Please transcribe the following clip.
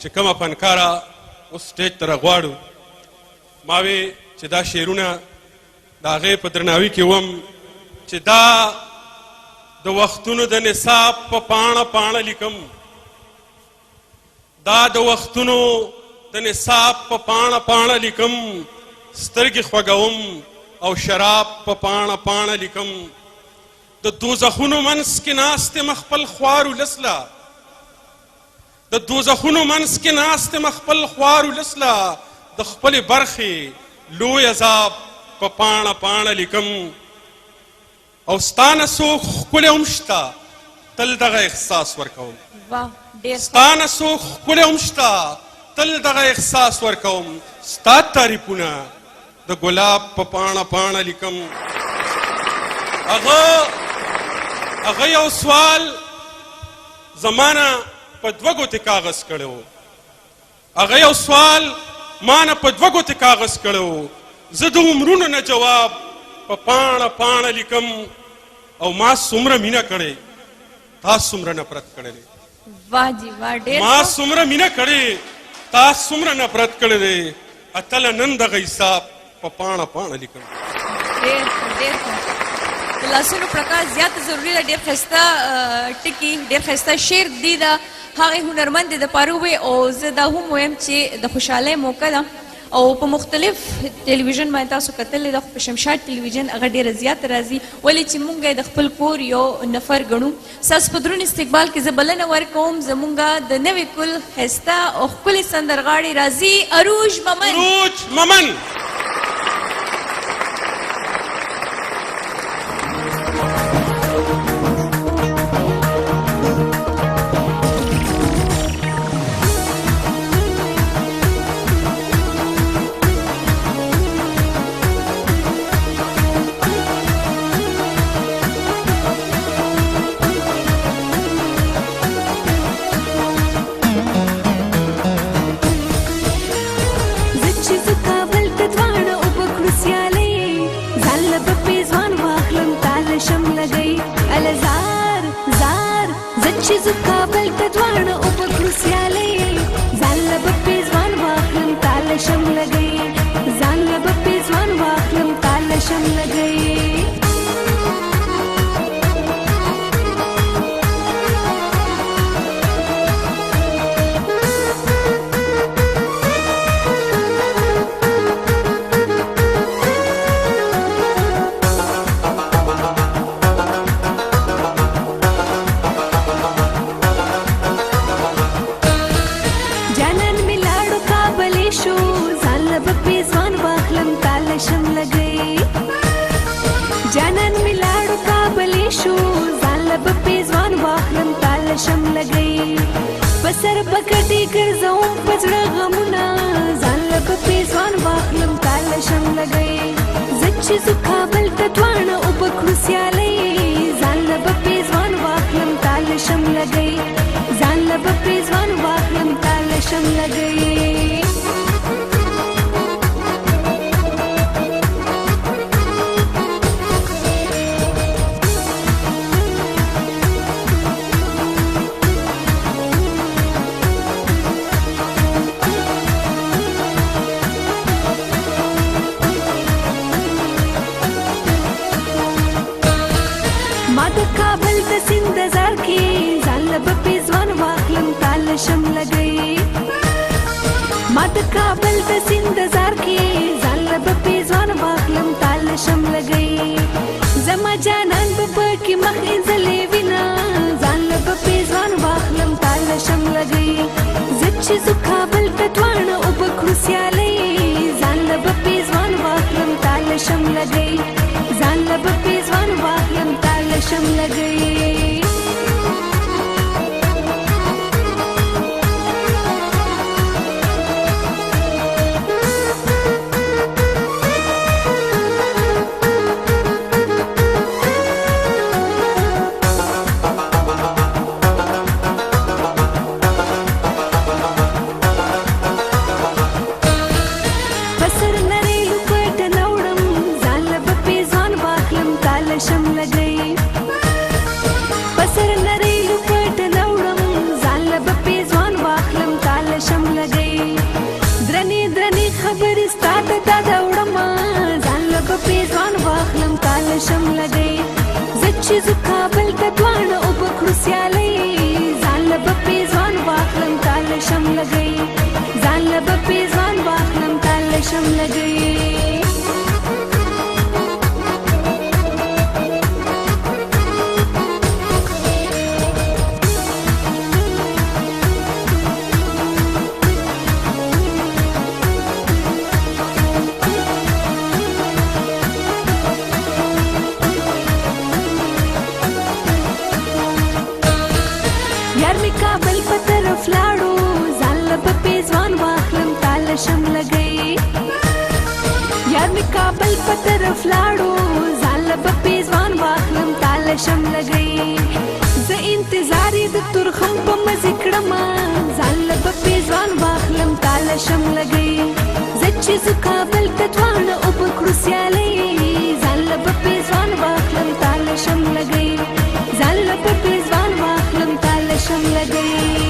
چې کومه فنکاره اوس سټیج ته راغواړو ما وې چې دا شعرونه د هغې په درناوي کې وم چې دا د وختونو د نصاب په پاڼه پاڼه لیکم دا د وختونو د نصاب په پاڼه پاڼه لیکم سترګې خوږوم او شراب په پاڼه پاڼه لیکم د دوزخونو منځ کې ناست یم خپل خوار ولس له د دوزخونو منځ کې ناست یم خپل خوار ولس له د خپلې برخې لوی عذاب په پاڼه پاڼه لیکم او ستا نه څوک ښکلی هم شته تل دغه احساس ورکوم ستا نه څوک ښکلی هم شته تل دغه احساس ورکوم ستا تعریفونه د ګلاب په پاڼه پاڼه لیکم هغه یو سوال زما نه په دوه ګوتې کاغذ کړی و هغه یو سوال ما نه په دوه ګوتې کاغذ کړی و زه د عمرونو نه جواب په پاڼه پاڼه لیکم او ما څومره مینه کړې تا څومره نفرت کړی دی ما څومره مینه کړې تا څومره نفرت کړی دی اتله نن دغه حساب په پاڼه پاڼه لیکم د لاسونو پرکاس زیاته ضروري ده ډېر ښایسته ټکي ډېر ښایسته شعر دی د هغې هنرمند د پاره ووایي او زه دا هم وایم چې د خوشحالۍ موقع ده او په مختلف ټلویزیون باندې تاسو کتلی ده خو په شمشاد ټلویزیون هغه ډېره زیاته راځي ولې چې مونږ یې د خپل کور یو نفر ګڼو ستاسو په دروند استقبال کې زه بلنه ورکوم زمونږ د نوي کل ښایسته او ښکلې سندرغاړې راځي اروج ممن چې زه کابل ته دواړه اوبه کړو سیالۍ ځان له به پې ځوان واخلم تاله شم لګئ ځان له به پې ځوان واخلم تاله شم لګئ یار می کابل په طرف لاړو ځان له به پې ځوان واخلم تاله شم لګئ یار می کابل په طرف لاړو ځان له به پې ځوان واخلم تاله شم لګئ زه انتظار یې د تورخم په مزې کړمه ځان له به پې ځوان واخلم تاله شم لګئ زه چې زه کابل ته دواړه اوبه کړو سیالۍ ځان له به پې ځوان واخلم تاله شم لګئ ځان له به پې ځوان واخلم تاله شم لګئ